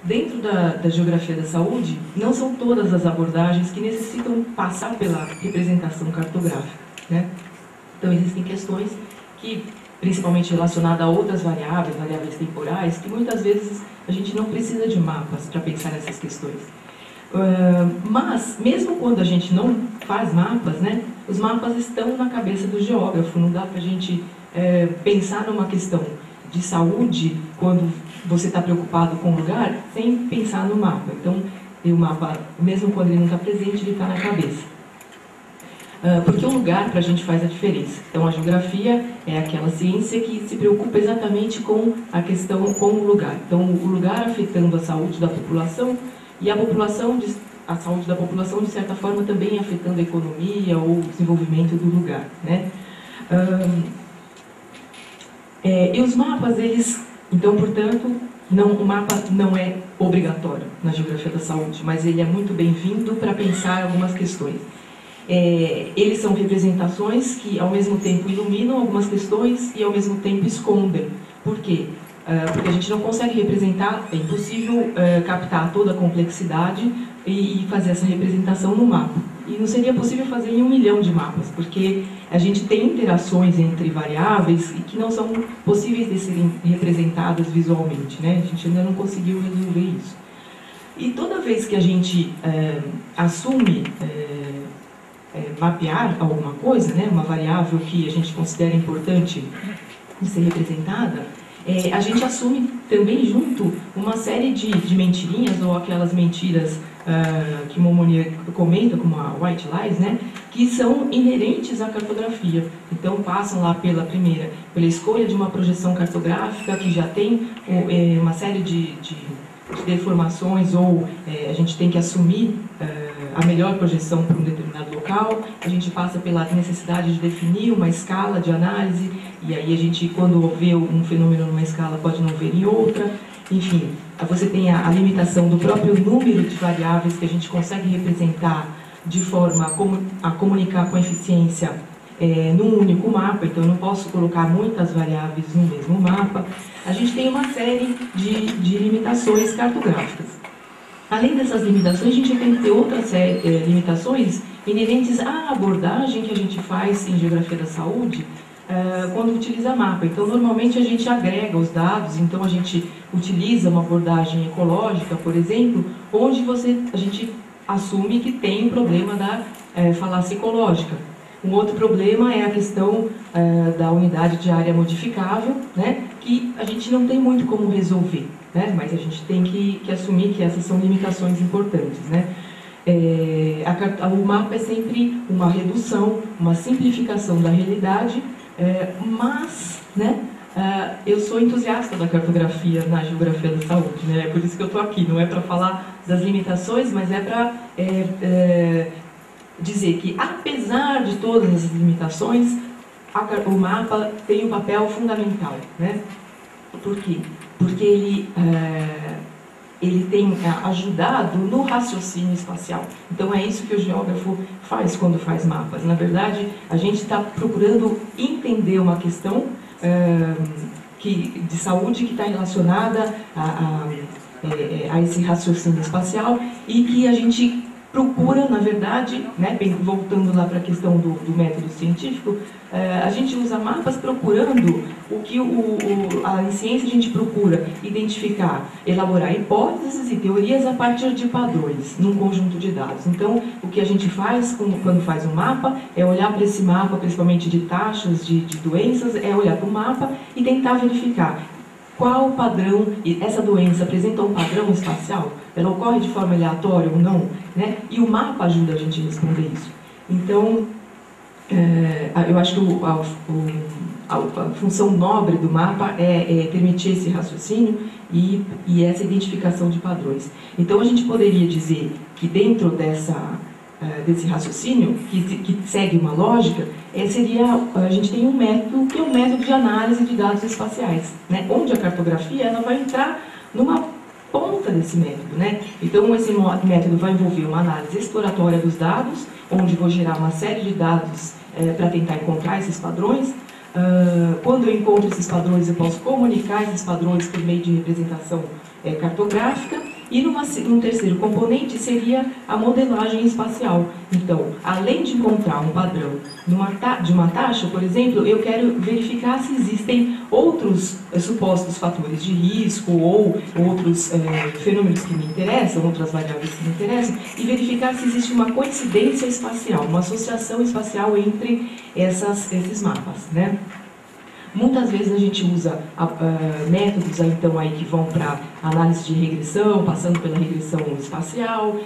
dentro da geografia da saúde, não são todas as abordagens que necessitam passar pela representação cartográfica, né? Então, existem questões que, principalmente relacionadas a outras variáveis temporais, que muitas vezes a gente não precisa de mapas para pensar nessas questões. Mas, mesmo quando a gente não faz mapas, né, os mapas estão na cabeça do geógrafo. Não dá para a gente pensar numa questão de saúde quando você está preocupado com o lugar sem pensar no mapa. Então, o mapa, mesmo quando ele não está presente, ele está na cabeça. Porque o lugar para a gente faz a diferença. Então, a geografia é aquela ciência que se preocupa exatamente com a questão, com o lugar. Então, o lugar afetando a saúde da população e a saúde da população, de certa forma, também afetando a economia ou o desenvolvimento do lugar, né? E os mapas, então, portanto, o mapa não é obrigatório na geografia da saúde, mas ele é muito bem-vindo para pensar algumas questões. Eles são representações que, ao mesmo tempo, iluminam algumas questões e, ao mesmo tempo, escondem. Por quê? Porque a gente não consegue representar, é impossível captar toda a complexidade e fazer essa representação no mapa. E não seria possível fazer em 1 milhão de mapas, porque a gente tem interações entre variáveis que não são possíveis de serem representadas visualmente, né? A gente ainda não conseguiu resolver isso. E toda vez que a gente assume mapear alguma coisa, né, uma variável que a gente considera importante de ser representada, a gente assume também junto uma série de mentirinhas, ou aquelas mentiras que Momonier comenta, como a white lies, né, que são inerentes à cartografia. Então, passam lá pela escolha de uma projeção cartográfica que já tem uma série de deformações, ou a gente tem que assumir a melhor projeção para um determinado local. A gente passa pela necessidade de definir uma escala de análise, e aí a gente, quando vê um fenômeno numa escala, pode não ver em outra. Enfim, você tem a limitação do próprio número de variáveis que a gente consegue representar de forma a comunicar com eficiência num único mapa. Então, eu não posso colocar muitas variáveis no mesmo mapa. A gente tem uma série de limitações cartográficas. Além dessas limitações, a gente tem que ter outras limitações inerentes à abordagem que a gente faz em geografia da saúde quando utiliza mapa. Então, normalmente a gente agrega os dados, então a gente utiliza uma abordagem ecológica, por exemplo, onde a gente assume que tem um problema da falácia ecológica. Um outro problema é a questão da unidade de área modificável, né, que a gente não tem muito como resolver, né, mas a gente tem que assumir que essas são limitações importantes, né. O mapa é sempre uma redução, uma simplificação da realidade, mas, né, eu sou entusiasta da cartografia na geografia da saúde, né, é por isso que eu estou aqui, não é para falar das limitações, mas é para dizer que, apesar de todas essas limitações, o mapa tem um papel fundamental, né? Por quê? Porque ele tem ajudado no raciocínio espacial. Então, é isso que o geógrafo faz quando faz mapas. Na verdade, a gente está procurando entender uma questão de saúde que está relacionada a esse raciocínio espacial, e que a gente procura, na verdade, né, voltando lá para a questão do método científico, a gente usa mapas procurando o que a ciência a gente procura identificar, elaborar hipóteses e teorias a partir de padrões, num conjunto de dados. Então, o que a gente faz quando faz um mapa é olhar para esse mapa, principalmente de taxas de doenças, é olhar para o mapa e tentar verificar qual o padrão, e essa doença apresenta um padrão espacial, ela ocorre de forma aleatória ou não, né? E o mapa ajuda a gente a responder isso. Então, eu acho que a função nobre do mapa é permitir esse raciocínio e essa identificação de padrões. Então, a gente poderia dizer que dentro desse raciocínio, que segue uma lógica, a gente tem um método, que é um método de análise de dados espaciais, né? Onde a cartografia ela vai entrar numa ponta desse método, né? Então, esse método vai envolver uma análise exploratória dos dados, onde vou gerar uma série de dados para tentar encontrar esses padrões. Quando eu encontro esses padrões, eu posso comunicar esses padrões por meio de representação cartográfica. E num terceiro componente seria a modelagem espacial. Então, além de encontrar um padrão de uma taxa, por exemplo, eu quero verificar se existem outros supostos fatores de risco ou outros fenômenos que me interessam, outras variáveis que me interessam, e verificar se existe uma coincidência espacial, uma associação espacial entre esses mapas, né? Muitas vezes a gente usa métodos então, aí, que vão para análise de regressão, passando pela regressão espacial,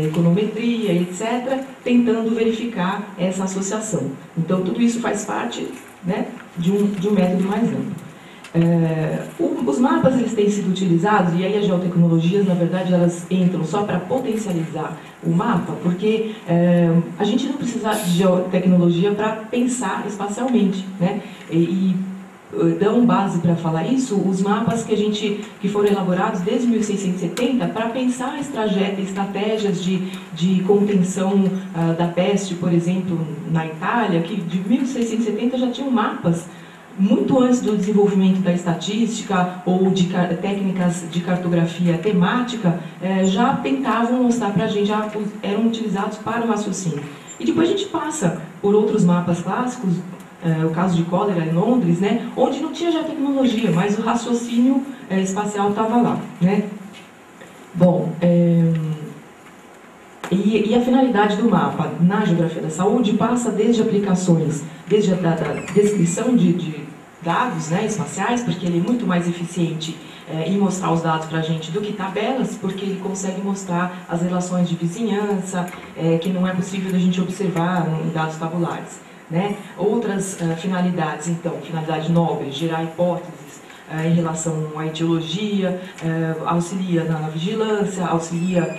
econometria, etc., tentando verificar essa associação. Então, tudo isso faz parte, né, de um método mais amplo. Os mapas eles têm sido utilizados, e aí as geotecnologias, na verdade, elas entram só para potencializar o mapa, porque a gente não precisa de geotecnologia para pensar espacialmente, né? E dão base para falar isso os mapas que foram elaborados desde 1670 para pensar estratégias de contenção da peste, por exemplo, na Itália, que de 1670 já tinham mapas muito antes do desenvolvimento da estatística ou de técnicas de cartografia temática, já tentavam mostrar para a gente, já eram utilizados para o raciocínio. E depois a gente passa por outros mapas clássicos, o caso de Cólera em Londres, né, onde não tinha já tecnologia, mas o raciocínio espacial estava lá, né? Bom, e a finalidade do mapa na geografia da saúde passa desde aplicações, desde a descrição de dados, né, espaciais, porque ele é muito mais eficiente em mostrar os dados para a gente do que tabelas, porque ele consegue mostrar as relações de vizinhança, que não é possível da gente observar em dados tabulares, né? Outras finalidades, então, finalidades nobres, gerar hipóteses em relação à etiologia, auxilia na vigilância, auxilia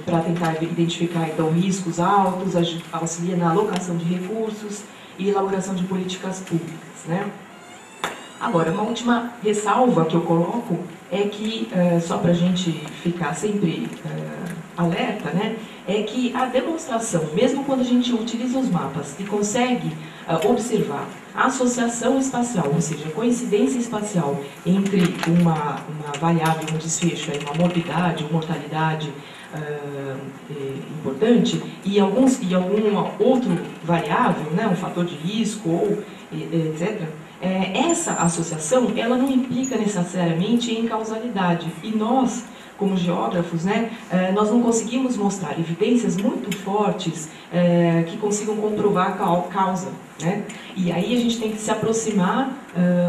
para tentar identificar então riscos altos, auxilia na alocação de recursos e elaboração de políticas públicas, né? Agora, uma última ressalva que eu coloco é que, só para a gente ficar sempre alerta, né, é que a demonstração, mesmo quando a gente utiliza os mapas e consegue observar a associação espacial, ou seja, a coincidência espacial entre uma variável, um desfecho, uma morbidade ou mortalidade importante e alguma outra variável, né, um fator de risco ou etc., essa associação ela não implica necessariamente em causalidade. E nós, como geógrafos, né, nós não conseguimos mostrar evidências muito fortes que consigam comprovar a causa, né? E aí a gente tem que se aproximar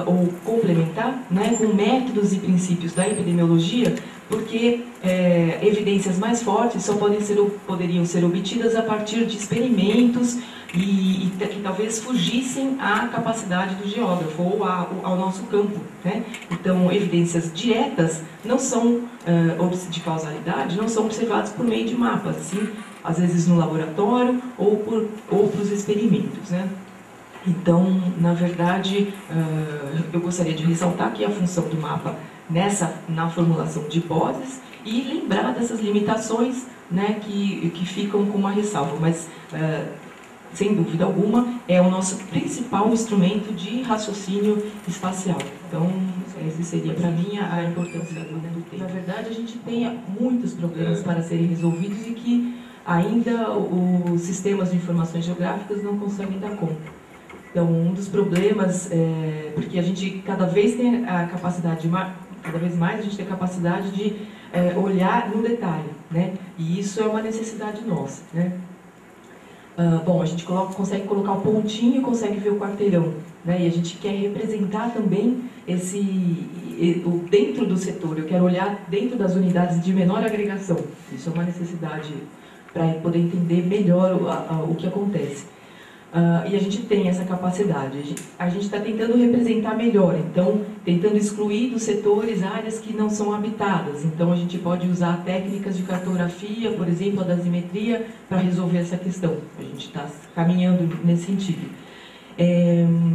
ou complementar, né, com métodos e princípios da epidemiologia, porque evidências mais fortes só poderiam ser obtidas a partir de experimentos e que talvez fugissem à capacidade do geógrafo ou ao nosso campo, né? Então, evidências diretas não são de causalidade, não são observadas por meio de mapas, sim, às vezes no laboratório ou por outros experimentos, né? Então, na verdade, eu gostaria de ressaltar que a função do mapa na formulação de hipóteses e lembrar dessas limitações, né, que ficam com uma ressalva, mas sem dúvida alguma é o nosso principal instrumento de raciocínio espacial. Então, esse seria para mim a importância do tema. Na verdade, a gente tem muitos problemas para serem resolvidos e que ainda os sistemas de informações geográficas não conseguem dar conta. Então, um dos problemas porque a gente cada vez tem a capacidade cada vez mais a gente tem a capacidade de olhar no detalhe, né? E isso é uma necessidade nossa, né? Bom, a gente consegue colocar o pontinho e consegue ver o quarteirão, né? E a gente quer representar também dentro do setor. Eu quero olhar dentro das unidades de menor agregação. Isso é uma necessidade para poder entender melhor o que acontece. E a gente tem essa capacidade. A gente está tentando representar melhor, então, tentando excluir dos setores áreas que não são habitadas. Então, a gente pode usar técnicas de cartografia, por exemplo, a dasimetria, para resolver essa questão. A gente está caminhando nesse sentido.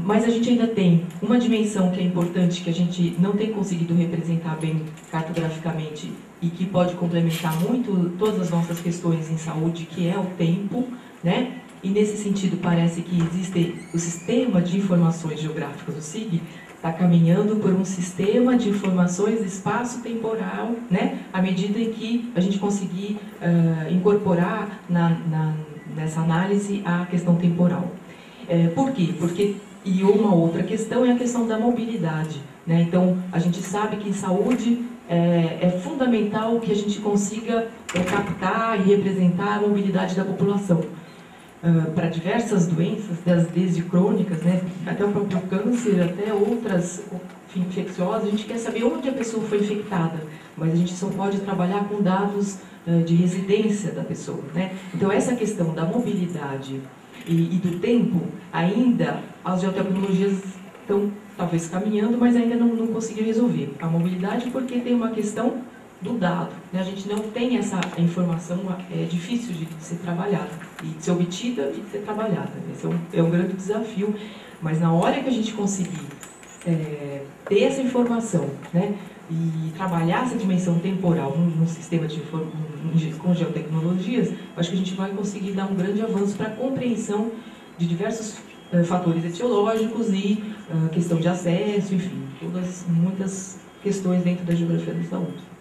Mas a gente ainda tem uma dimensão que é importante, que a gente não tem conseguido representar bem cartograficamente e que pode complementar muito todas as nossas questões em saúde, que é o tempo, né? E nesse sentido parece que existe o sistema de informações geográficas, o SIG, está caminhando por um sistema de informações espaço-temporal, né, à medida em que a gente conseguir incorporar nessa análise a questão temporal. Por quê? E uma outra questão é a questão da mobilidade, né? Então, a gente sabe que em saúde é fundamental que a gente consiga captar e representar a mobilidade da população. Para diversas doenças, desde crônicas, né, até o próprio câncer, até outras infecciosas, a gente quer saber onde a pessoa foi infectada, mas a gente só pode trabalhar com dados de residência da pessoa, né? Então, essa questão da mobilidade e do tempo, ainda as geotecnologias estão talvez caminhando, mas ainda não conseguiram resolver. A mobilidade porque tem uma questão do dado, né? A gente não tem essa informação, é difícil de ser trabalhada, e de ser obtida e de ser trabalhada. Esse é um grande desafio, mas na hora que a gente conseguir ter essa informação, né, e trabalhar essa dimensão temporal num sistema com geotecnologias, acho que a gente vai conseguir dar um grande avanço para a compreensão de diversos fatores etiológicos e questão de acesso, enfim, muitas questões dentro da geografia da saúde.